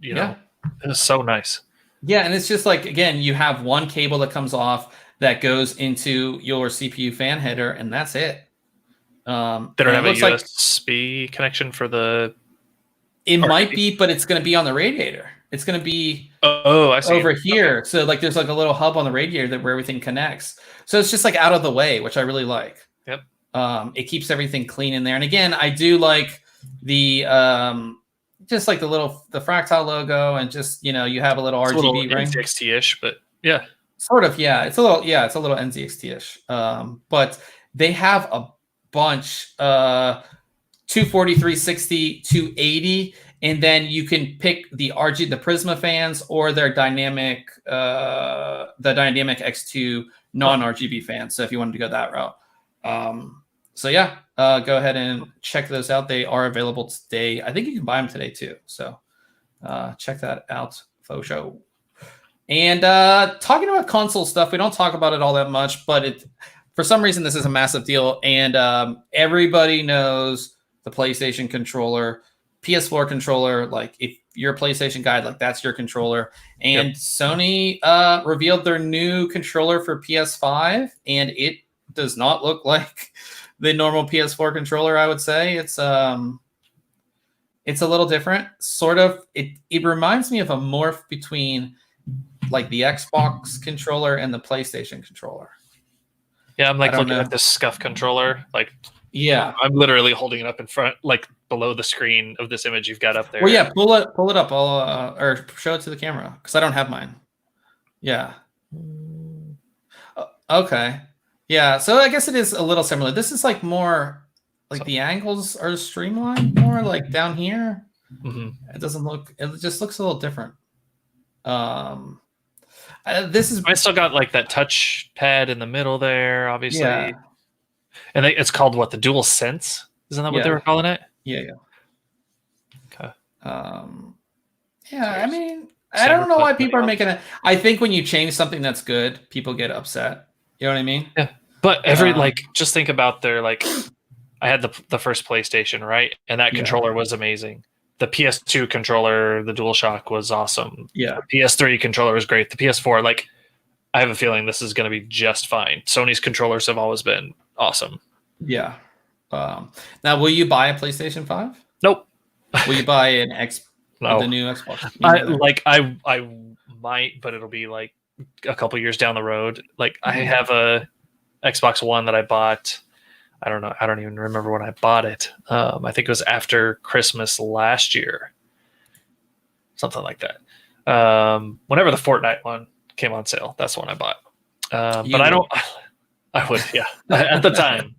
you know, it was so nice. Yeah, and it's just like, again, you have one cable that comes off that goes into your CPU fan header, and that's it. They don't have a USB connection for the. It might be, but it's going to be on the radiator. It's going to be I see over here. Okay. So like, there's like a little hub on the radiator where everything connects. So it's just like out of the way, which I really like. Yep. It keeps everything clean in there. And again, I do like the just like the fractile logo, and just, you know, you have a little RGB ring. NZXT-ish, but yeah. Sort of, yeah. It's a little NZXT-ish. But they have a bunch, 240, 360, 280, and then you can pick the Prisma fans or their dynamic X2 non-RGB fans. So if you wanted to go that route. Go ahead and check those out. They are available today. I think you can buy them today too. So check that out, faux show. And talking about console stuff, we don't talk about it all that much, but for some reason this is a massive deal, and everybody knows the PlayStation controller, PS4 controller. Like, if you're a PlayStation guy, like, that's your controller. And Sony revealed their new controller for PS5, and it does not look like the normal PS4 controller. I would say it's a little different, sort of. It reminds me of a morph between like the Xbox controller and the PlayStation controller. Yeah, I'm like looking at this SCUF controller. Like, yeah, I'm literally holding it up in front, like below the screen of this image you've got up there. Well, yeah, pull it up. I'll or show it to the camera, because I don't have mine. Yeah. Okay. Yeah. So I guess it is a little similar. This is like more like the angles are streamlined more, like down here. Mm-hmm. It doesn't look. It just looks a little different. This is. I still got like that touch pad in the middle there, obviously. Yeah. And it's called what? The Dual Sense? Isn't that what they were calling it? Yeah. Okay. I mean, I don't know why people are making it. I think when you change something that's good, people get upset. You know what I mean? Yeah. But just think about their, like, I had the first PlayStation, right? And that controller was amazing. The PS2 controller, the DualShock, was awesome. Yeah. The PS3 controller was great. The PS4, like, I have a feeling this is going to be just fine. Sony's controllers have always been awesome. Yeah. Now, will you buy a PlayStation 5? Nope. Will you buy an the new Xbox? I might, but it'll be like a couple years down the road. Like, I have a Xbox One that I bought. I don't know. I don't even remember when I bought it. I think it was after Christmas last year, something like that. Whenever the Fortnite one came on sale, that's the one I bought. But I would, yeah. At the time,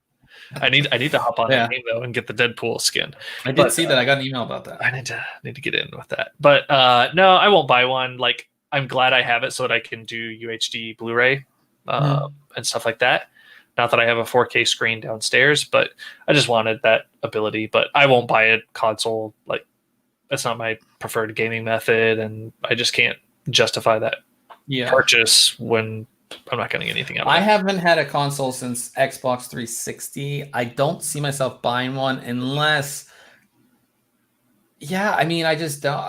I need to hop on that game though and get the Deadpool skin. I did see that. I got an email about that. I need to get in with that. But no, I won't buy one. Like, I'm glad I have it so that I can do UHD Blu-ray and stuff like that. Not that I have a 4K screen downstairs, but I just wanted that ability. But I won't buy a console. Like, that's not my preferred gaming method, and I just can't justify that purchase when I'm not going to get anything out of it. I haven't had a console since Xbox 360. I don't see myself buying one unless... Yeah, I mean, I just don't...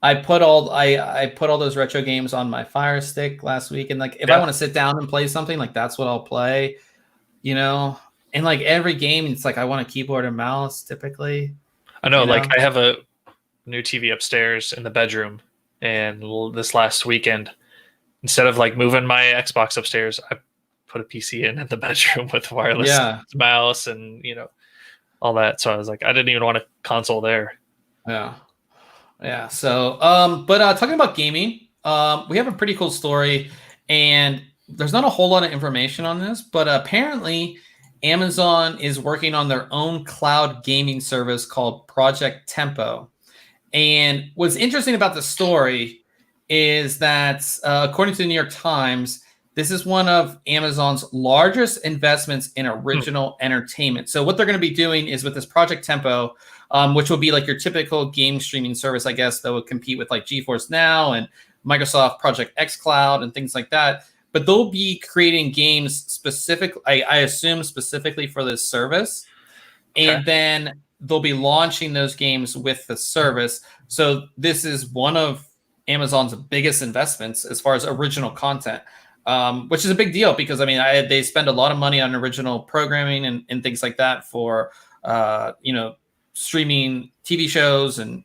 I put all those retro games on my Fire Stick last week, and like, if I want to sit down and play something, like, that's what I'll play, you know. And like, every game, it's like I want a keyboard and mouse typically. I know, like, I have a new TV upstairs in the bedroom, and this last weekend, instead of like moving my Xbox upstairs, I put a PC in the bedroom with wireless mouse and, you know, all that. So I was like, I didn't even want a console there. Yeah. So, but talking about gaming, we have a pretty cool story, and there's not a whole lot of information on this, but apparently Amazon is working on their own cloud gaming service called Project Tempo. And what's interesting about the story is that, according to the New York Times, this is one of Amazon's largest investments in original entertainment. So what they're going to be doing is with this Project Tempo, which will be like your typical game streaming service, I guess, that would compete with like GeForce Now and Microsoft Project xCloud and things like that. But they'll be creating games specific, I assume specifically for this service. Okay. And then they'll be launching those games with the service. So this is one of Amazon's biggest investments as far as original content. Which is a big deal because, I mean, they spend a lot of money on original programming and things like that for, streaming TV shows and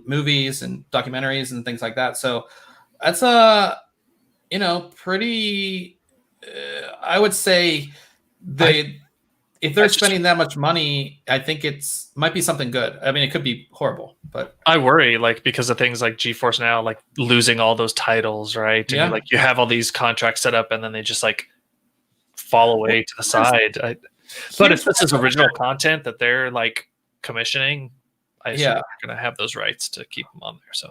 movies and documentaries and things like that. So that's pretty, I would say if they're spending that much money, I think might be something good. I mean, it could be horrible, but I worry because of things like GeForce Now, like losing all those titles, right? And yeah. you have all these contracts set up and then they just like fall away to the side. But if this is original content that they're like commissioning, I assume they're going to have those rights to keep them on there. So,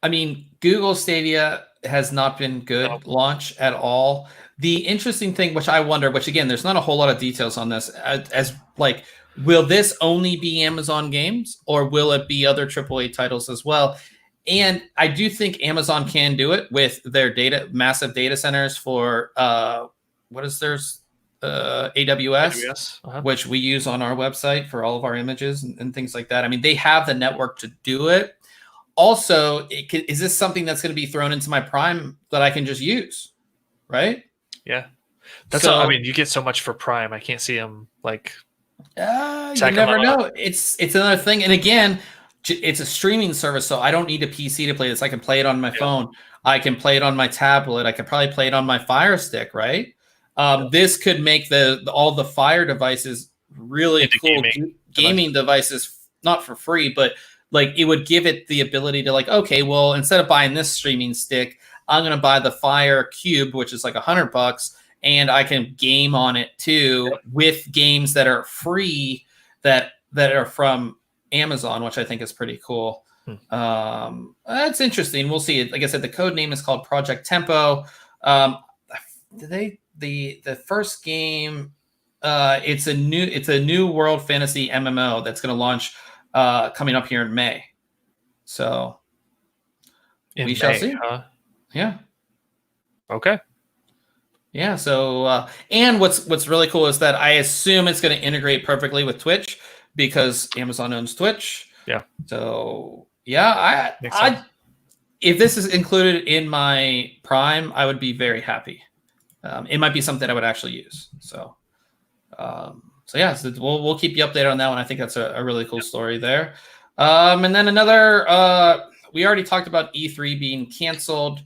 I mean, Google Stadia has not been good launch at all. The interesting thing, which I wonder, which again, there's not a whole lot of details on this, as like, will this only be Amazon games or will it be other AAA titles as well? And I do think Amazon can do it with their massive data centers for what is theirs? AWS, which we use on our website for all of our images and things like that. I mean, they have the network to do it. Also, is this something that's going to be thrown into my Prime that I can just use? Right? Yeah. I mean, you get so much for Prime. I can't see them like. You never know. It's another thing. And again, it's a streaming service, so I don't need a PC to play this. I can play it on my phone. I can play it on my tablet. I could probably play it on my Fire Stick, right? This could make all the Fire devices really cool gaming devices, not for free, but like it would give it the ability to like, okay, well, instead of buying this streaming stick, I'm going to buy the Fire Cube, which is like $100, and I can game on it too with games that are free that are from Amazon, which I think is pretty cool. That's interesting. We'll see. Like I said, the code name is called Project Tempo. The first game, it's a new World Fantasy MMO that's going to launch coming up here in May. So we shall see. Huh? Yeah. Okay. Yeah. So and what's really cool is that I assume it's going to integrate perfectly with Twitch because Amazon owns Twitch. Yeah. So yeah, if this is included in my Prime, I would be very happy. It might be something I would actually use. So yeah, so we'll keep you updated on that one. I think that's a really cool story there. And then another, we already talked about E3 being canceled.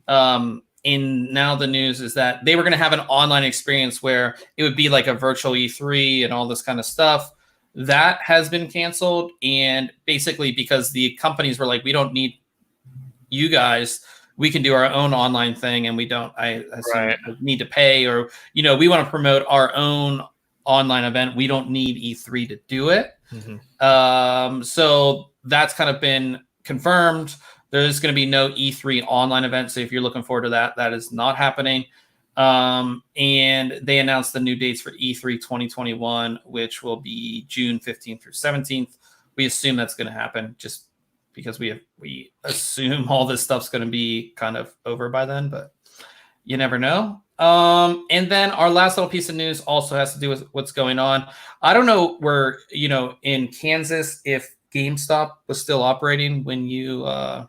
And now the news is that they were going to have an online experience where it would be like a virtual E3 and all this kind of stuff. That has been canceled. And basically because the companies were like, we don't need you guys. We can do our own online thing and we don't, need to pay, or, we want to promote our own online event. We don't need E3 to do it. Mm-hmm. So that's kind of been confirmed. There's going to be no E3 online event. So if you're looking forward to that, that is not happening. And they announced the new dates for E3 2021, which will be June 15th through 17th. We assume that's going to happen just because we assume all this stuff's going to be kind of over by then, but you never know. And then our last little piece of news also has to do with what's going on. I don't know where, in Kansas, if GameStop was still operating when you, I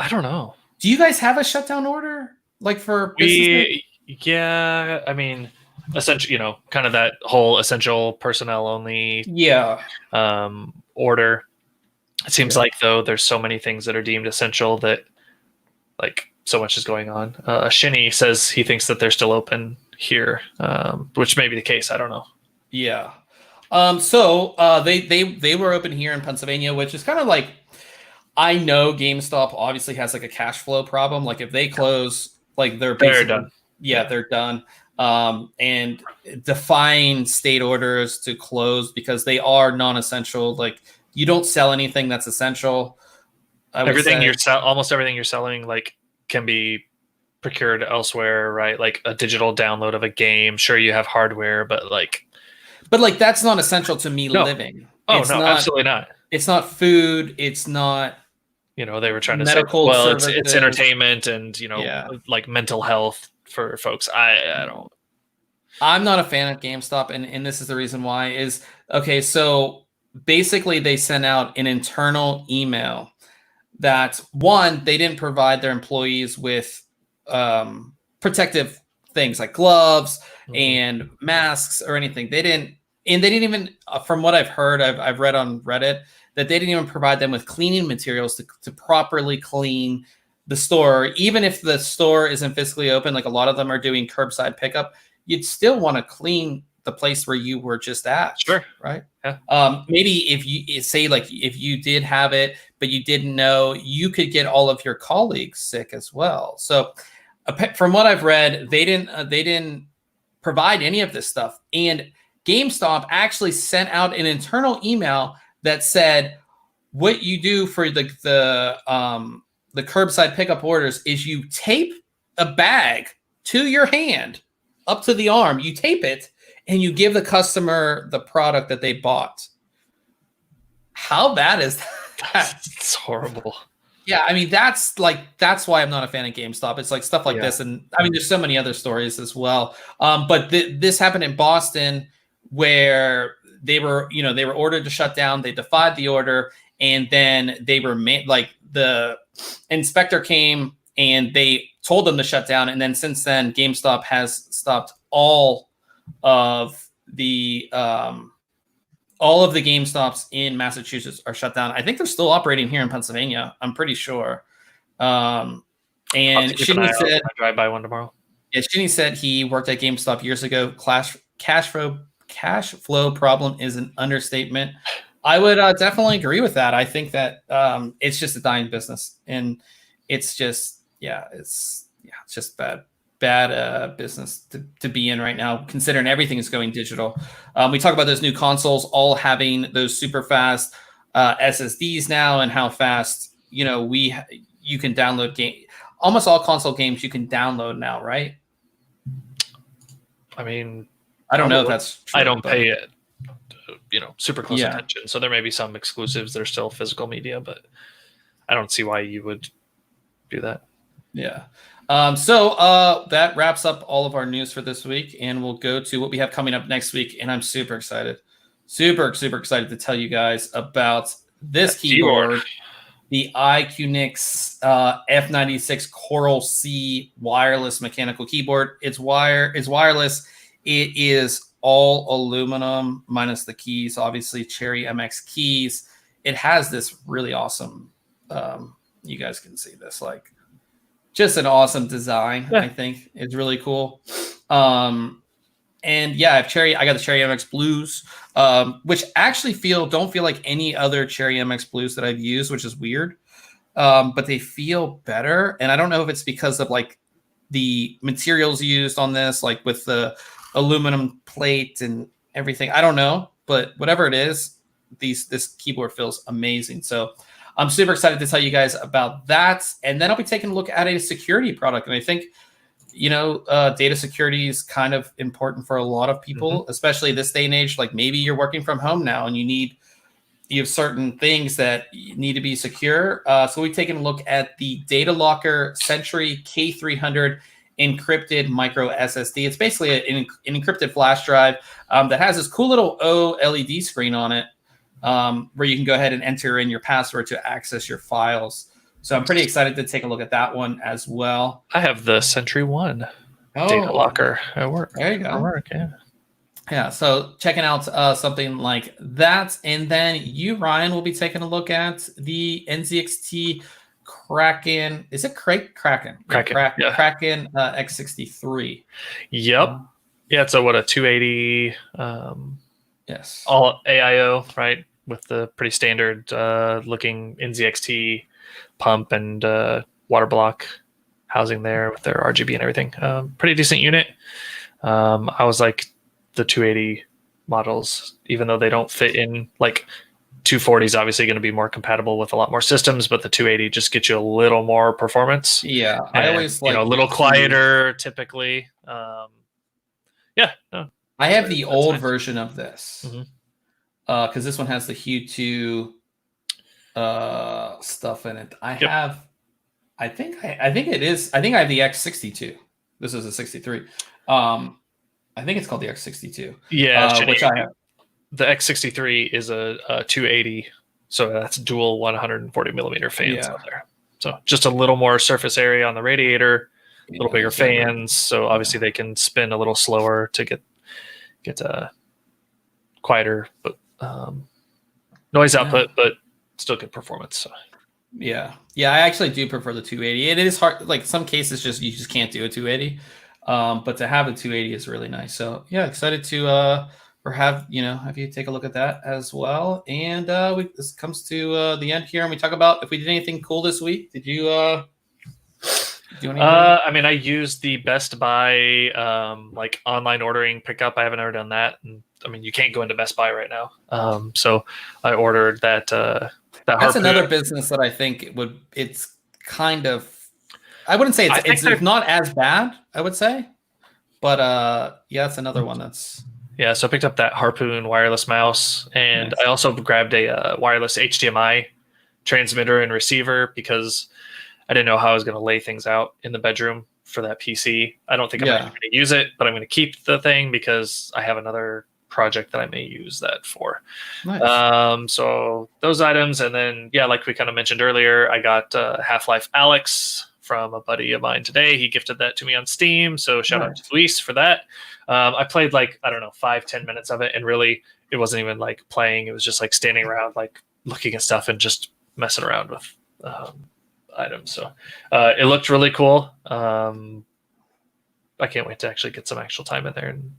don't know. Do you guys have a shutdown order? Like for business? Yeah. I mean, essentially, kind of that whole essential personnel only order. It seems like, though, there's so many things that are deemed essential that, like, so much is going on. Shinny says he thinks that they're still open here, which may be the case. I don't know. Yeah. So they were open here in Pennsylvania, which is kind of like, I know GameStop obviously has like a cash flow problem. Like if they close, like they're done. Yeah, they're done. And defying state orders to close because they are non-essential. Like you don't sell anything that's essential. Everything almost everything you're selling, like, can be procured elsewhere, right? Like a digital download of a game. Sure, you have hardware, but like, that's not essential to me no. living. Oh It's no, not. absolutely not. It's not food. It's not They were trying to say, medical well, services. it's entertainment and Yeah. like mental health for folks. I don't. I'm not a fan of GameStop, and this is the reason why. Is okay. So basically, they sent out an internal email that, one, they didn't provide their employees with protective things like gloves and masks or anything. They didn't even, from what I've heard, I've read on Reddit, that they didn't even provide them with cleaning materials to properly clean the store. Even if the store isn't physically open, like a lot of them are doing curbside pickup, you'd still want to clean the place where you were just at. Sure. Right. Yeah. Maybe if you say, like, if you did have it, but you didn't know, you could get all of your colleagues sick as well. So from what I've read, they didn't provide any of this stuff. And GameStop actually sent out an internal email that said, what you do for the curbside pickup orders is you tape a bag to your hand, up to the arm, you tape it, and you give the customer the product that they bought. How bad is that? It's horrible. Yeah, I mean, that's why I'm not a fan of GameStop. It's like stuff like this, and I mean, there's so many other stories as well. But this happened in Boston, where they were ordered to shut down. They defied the order, and then they were like, the inspector came and they told them to shut down. And then since then, GameStop has stopped all of the GameStops in Massachusetts are shut down. I think they're still operating here in Pennsylvania. I'm pretty sure. And Shinny said, I drive by one tomorrow. Yeah, Shinny said he worked at GameStop years ago. Cash flow problem is an understatement. I would definitely agree with that. I think that it's just a dying business, and it's just it's just bad business to be in right now, considering everything is going digital. We talk about those new consoles all having those super fast SSDs now, and how fast you can download game. Almost all console games you can download now, right? I mean, I don't know if that's true, I don't pay it, super close Yeah. attention. So there may be some exclusives that are still physical media, but I don't see why you would do that. Yeah. So that wraps up all of our news for this week, and we'll go to what we have coming up next week. And I'm super excited to tell you guys about this keyboard, the iQnix F96 Coral C wireless mechanical keyboard. It's wireless. It is all aluminum minus the keys, obviously Cherry MX keys. It has this really awesome, you guys can see this, like, just an awesome design. I think it's really cool. And yeah, I got the Cherry MX Blues, which actually don't feel like any other Cherry MX Blues that I've used, which is weird. But they feel better. And I don't know if it's because of like the materials used on this, like with the aluminum plate and everything. I don't know, but whatever it is, this keyboard feels amazing. So I'm super excited to tell you guys about that. And then I'll be taking a look at a security product. And I think, data security is kind of important for a lot of people, especially this day and age. Like maybe you're working from home now and you have certain things that need to be secure. So we've taken a look at the Data Locker Century K300 encrypted micro SSD. It's basically an encrypted flash drive that has this cool little OLED screen on it, where you can go ahead and enter in your password to access your files. So I'm pretty excited to take a look at that one as well. I have the Century One Data Locker at work. There you go. At work, yeah. Yeah, so checking out something like that. And then you, Ryan, will be taking a look at the NZXT Kraken. Is it Kraken? Yeah. Kraken X63. Yep. Yeah, it's a 280 yes. all AIO, right? With the pretty standard looking NZXT pump and water block housing there with their RGB and everything. Pretty decent unit. I was like, the 280 models, even though they don't fit in, like 240 is obviously going to be more compatible with a lot more systems, but the 280 just gets you a little more performance. Yeah, And, I always like a little quieter typically. Yeah, no, I have the old nice. version of this because this one has the Hue 2 stuff in it. I think it is. I think I have the X62. This is a 63. I think it's called the X62. Yeah, which I have. The X63 is a 280, so that's dual 140 millimeter fans on there. So just a little more surface area on the radiator, a little bigger fans. So obviously they can spin a little slower to get quieter, but noise output, but still good performance. So. Yeah, I actually do prefer the 280. It is hard. Like some cases, you just can't do a 280. But to have a 280 is really nice. So yeah, excited to have you take a look at that as well. And this comes to the end here, and we talk about if we did anything cool this week. Did you do anything? I mean, I used the Best Buy like online ordering pickup. I haven't ever done that, and I mean, you can't go into Best Buy right now. So I ordered that. That's another business that I think it's kind of. I wouldn't say it's not as bad. I would say, but yeah, it's another one that's. Yeah, so I picked up that Harpoon wireless mouse, and nice. I also grabbed a wireless HDMI transmitter and receiver because I didn't know how I was going to lay things out in the bedroom for that PC. I don't think I'm going to use it, but I'm going to keep the thing because I have another project that I may use that for. Nice. So those items, and then like we kind of mentioned earlier, I got Half-Life Alyx from a buddy of mine today. He gifted that to me on Steam, so shout out to Luis for that. I played 5-10 minutes of it, and really it wasn't even like playing. It was just like standing around, like looking at stuff and just messing around with items. So it looked really cool. I can't wait to actually get some actual time in there and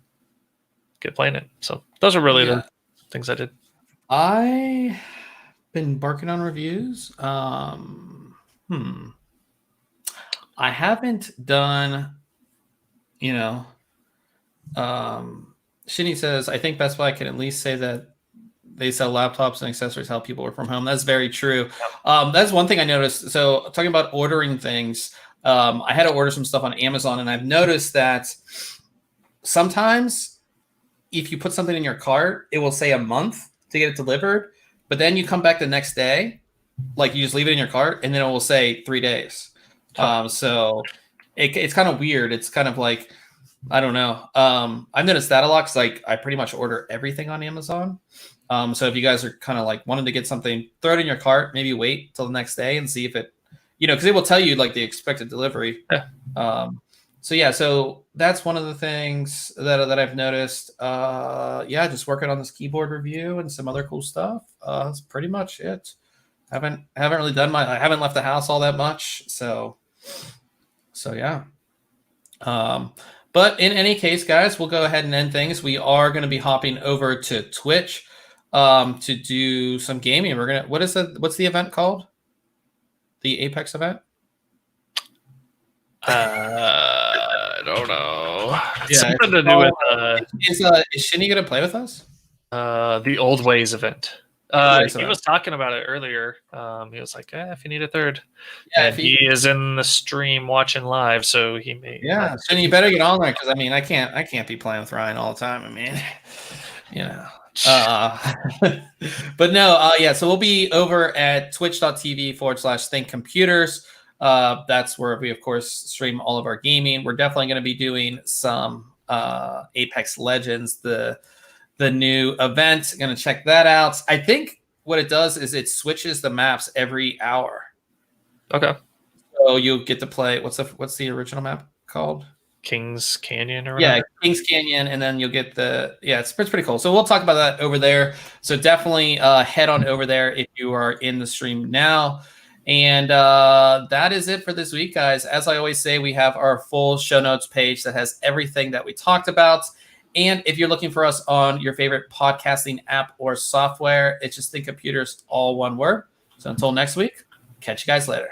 get playing it. So those are really the things I did. I've been barking on reviews. I haven't done, Shinny says, I think Best Buy can at least say that they sell laptops and accessories, help people work from home. That's very true. That's one thing I noticed. So talking about ordering things, I had to order some stuff on Amazon, and I've noticed that sometimes if you put something in your cart, it will say a month to get it delivered, but then you come back the next day, like you just leave it in your cart, and then it will say 3 days. So it's kind of weird. It's kind of like, I don't know. I've noticed that a lot because I pretty much order everything on Amazon. So if you guys are kind of like wanting to get something, throw it in your cart, maybe wait till the next day and see if it, because it will tell you like the expected delivery. So that's one of the things that I've noticed. Just working on this keyboard review and some other cool stuff. That's pretty much it. Haven't really done I haven't left the house all that much. So yeah. But in any case, guys, we'll go ahead and end things. We are going to be hopping over to Twitch to do some gaming. What's the event called? The Apex event? I don't know. Something to do with is Shinny going to play with us? The Old Ways event. He was talking about it earlier. He was like, if you need a third. And he is in the stream watching live, so he may. Yeah, so you better get on there because I can't be playing with Ryan all the time. I mean, but no, so we'll be over at twitch.tv/ThinkComputers. That's where we, of course, stream all of our gaming. We're definitely going to be doing some Apex Legends, the new event. Going to check that out. I think what it does is it switches the maps every hour. Okay. So you'll get to play. What's the original map called? Kings Canyon or whatever. Yeah, Kings Canyon, and then you'll get it's pretty cool. So we'll talk about that over there. So definitely head on over there if you are in the stream now. And that is it for this week, guys. As I always say, we have our full show notes page that has everything that we talked about. And if you're looking for us on your favorite podcasting app or software, it's just ThinkComputers, all one word. So until next week, catch you guys later.